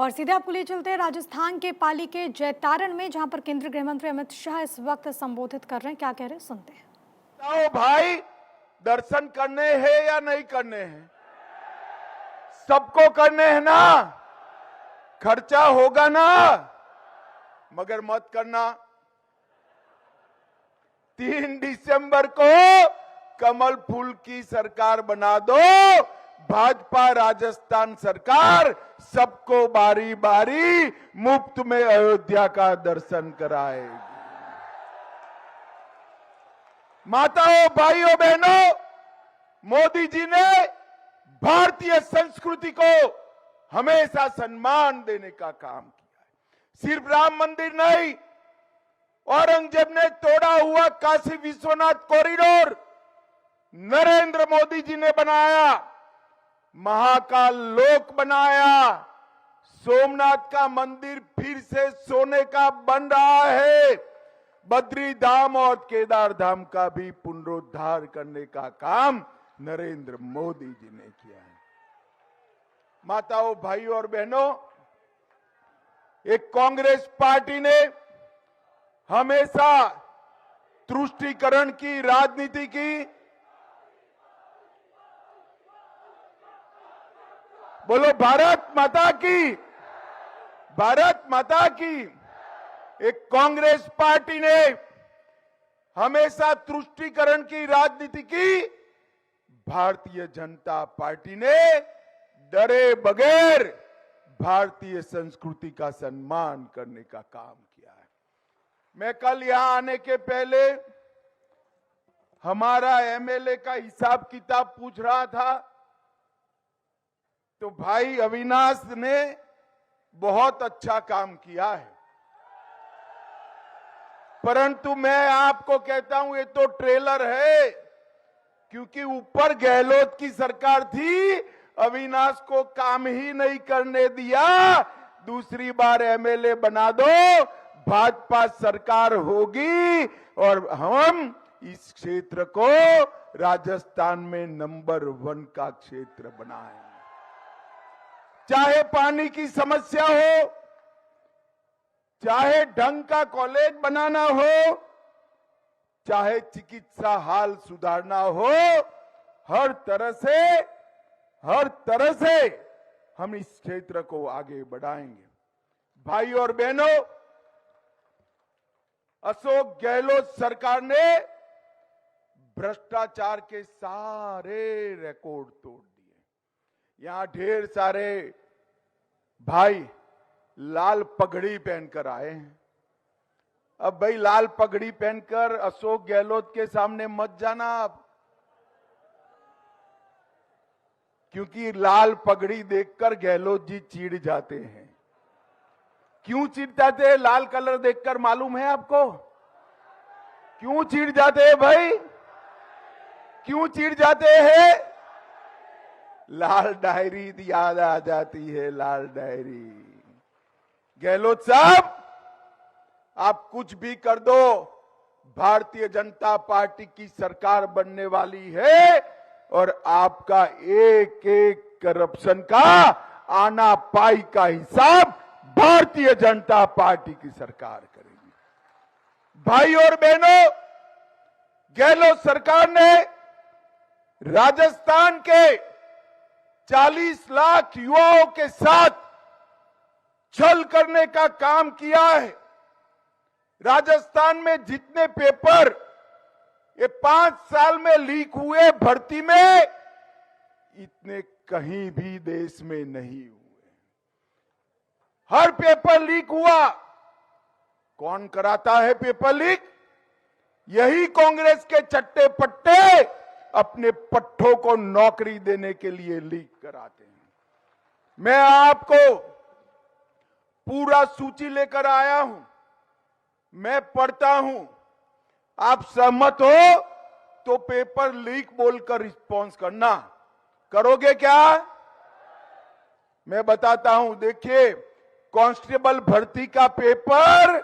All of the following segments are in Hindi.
और सीधे आपको ले चलते हैं राजस्थान के पाली के जैतारण में, जहां पर केंद्रीय गृह मंत्री अमित शाह इस वक्त संबोधित कर रहे हैं। क्या कह रहे हैं, सुनते हैं। तो भाई दर्शन करने हैं या नहीं करने हैं? सबको करने हैं ना? खर्चा होगा ना, मगर मत करना। 3 दिसंबर को कमल फूल की सरकार बना दो। भाजपा राजस्थान सरकार सबको बारी बारी मुफ्त में अयोध्या का दर्शन कराएगी। माताओं, भाइयों, बहनों, मोदी जी ने भारतीय संस्कृति को हमेशा सम्मान देने का काम किया है। सिर्फ राम मंदिर नहीं, औरंगजेब ने तोड़ा हुआ काशी विश्वनाथ कॉरिडोर नरेंद्र मोदी जी ने बनाया, महाकाल लोक बनाया, सोमनाथ का मंदिर फिर से सोने का बन रहा है, बद्री धाम और केदार धाम का भी पुनरुद्धार करने का काम नरेंद्र मोदी जी ने किया है। माताओं, भाइयों और बहनों, एक कांग्रेस पार्टी ने हमेशा तुष्टीकरण की राजनीति की। बोलो भारत माता की, भारत माता की। एक कांग्रेस पार्टी ने हमेशा तुष्टीकरण की राजनीति की। भारतीय जनता पार्टी ने डरे बगैर भारतीय संस्कृति का सम्मान करने का काम किया है। मैं कल यहां आने के पहले हमारा एमएलए का हिसाब किताब पूछ रहा था, तो भाई अविनाश ने बहुत अच्छा काम किया है, परंतु मैं आपको कहता हूं ये तो ट्रेलर है, क्योंकि ऊपर गहलोत की सरकार थी, अविनाश को काम ही नहीं करने दिया। दूसरी बार एमएलए बना दो, भाजपा सरकार होगी और हम इस क्षेत्र को राजस्थान में नंबर 1 का क्षेत्र बनाएंगे। चाहे पानी की समस्या हो, चाहे ढंग का कॉलेज बनाना हो, चाहे चिकित्सा हाल सुधारना हो, हर तरह से हम इस क्षेत्र को आगे बढ़ाएंगे। भाई और बहनों, अशोक गहलोत सरकार ने भ्रष्टाचार के सारे रिकॉर्ड तोड़ दिए। यहां ढेर सारे भाई लाल पगड़ी पहनकर आए हैं। अब भाई लाल पगड़ी पहनकर अशोक गहलोत के सामने मत जाना आप, क्योंकि लाल पगड़ी देखकर गहलोत जी चिढ़ जाते हैं। क्यों चिढ़ जाते हैं? लाल कलर देखकर मालूम है आपको क्यों चिढ़ जाते हैं भाई? क्यों चिढ़ जाते हैं? लाल डायरी याद आ जाती है, लाल डायरी। गहलोत साहब, आप कुछ भी कर दो, भारतीय जनता पार्टी की सरकार बनने वाली है और आपका एक एक करप्शन का आना पाई का हिसाब भारतीय जनता पार्टी की सरकार करेगी। भाई और बहनों, गहलोत सरकार ने राजस्थान के 40 लाख युवाओं के साथ छल करने का काम किया है। राजस्थान में जितने पेपर ये 5 साल में लीक हुए भर्ती में, इतने कहीं भी देश में नहीं हुए। हर पेपर लीक हुआ। कौन कराता है पेपर लीक? यही कांग्रेस के चट्टे पट्टे अपने पट्टों को नौकरी देने के लिए लीक कराते हैं। मैं आपको पूरा सूची लेकर आया हूं, मैं पढ़ता हूं। आप सहमत हो तो पेपर लीक बोलकर रिस्पॉन्स करना। करोगे क्या? मैं बताता हूं। देखिए, कांस्टेबल भर्ती का पेपर,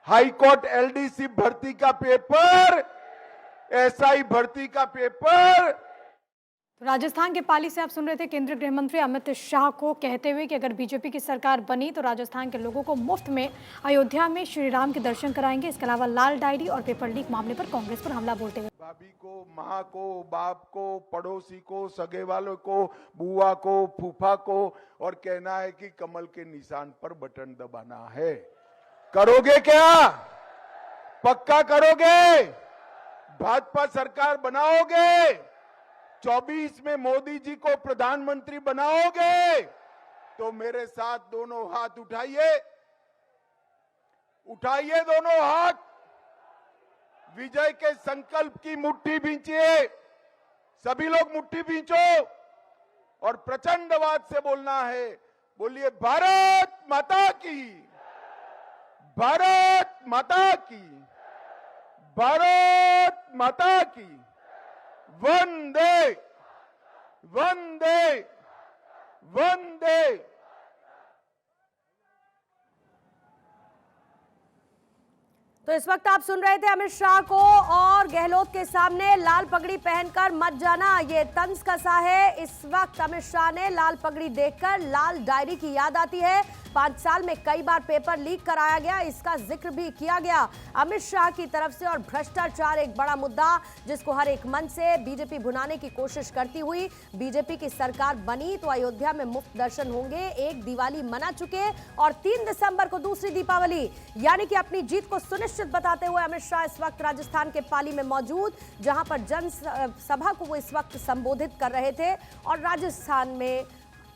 हाई कोर्ट एलडीसी भर्ती का पेपर, एसआई भर्ती का पेपर, राजस्थान के पाली से आप सुन रहे थे केंद्रीय गृह मंत्री अमित शाह को कहते हुए कि अगर बीजेपी की सरकार बनी तो राजस्थान के लोगों को मुफ्त में अयोध्या में श्री राम के दर्शन कराएंगे। इसके अलावा लाल डायरी और पेपर लीक मामले पर कांग्रेस पर हमला बोलते हुए भाभी को, माँ को, बाप को, पड़ोसी को, सगे वालों को, बुआ को, फूफा को, और कहना है कि कमल के निशान पर बटन दबाना है। करोगे क्या? पक्का करोगे? भाजपा सरकार बनाओगे? 24 में मोदी जी को प्रधानमंत्री बनाओगे? तो मेरे साथ दोनों हाथ उठाइए, उठाइए दोनों हाथ, विजय के संकल्प की मुट्ठी भींचिए। सभी लोग मुट्ठी भींचो और प्रचंड आवाज से बोलना है। बोलिए भारत माता की, भारत माता की, भारत माता की, वंदे वंदे वंदे। तो इस वक्त आप सुन रहे थे अमित शाह को, और गहलोत के सामने लाल पगड़ी पहनकर मत जाना, ये तंज कसा है। इस वक्त अमित शाह ने लाल पगड़ी देखकर लाल डायरी की याद आती है। 5 साल में कई बार पेपर लीक कराया गया, इसका जिक्र भी किया गया अमित शाह की तरफ से। और भ्रष्टाचार एक बड़ा मुद्दा जिसको हर एक मन से बीजेपी भुनाने की कोशिश करती हुई बीजेपी की सरकार बनी तो अयोध्या में मुफ्त दर्शन होंगे। एक दिवाली मना चुके और 3 दिसंबर को दूसरी दीपावली, यानी कि अपनी जीत को सुनिश्चित बताते हुए अमित शाह इस वक्त राजस्थान के पाली में मौजूद, जहां पर जनसभा को वो इस वक्त संबोधित कर रहे थे। और राजस्थान में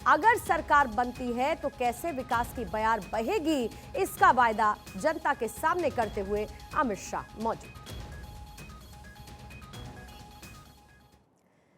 अगर सरकार बनती है तो कैसे विकास की बयार बहेगी, इसका वायदा जनता के सामने करते हुए अमित शाह मौजूद।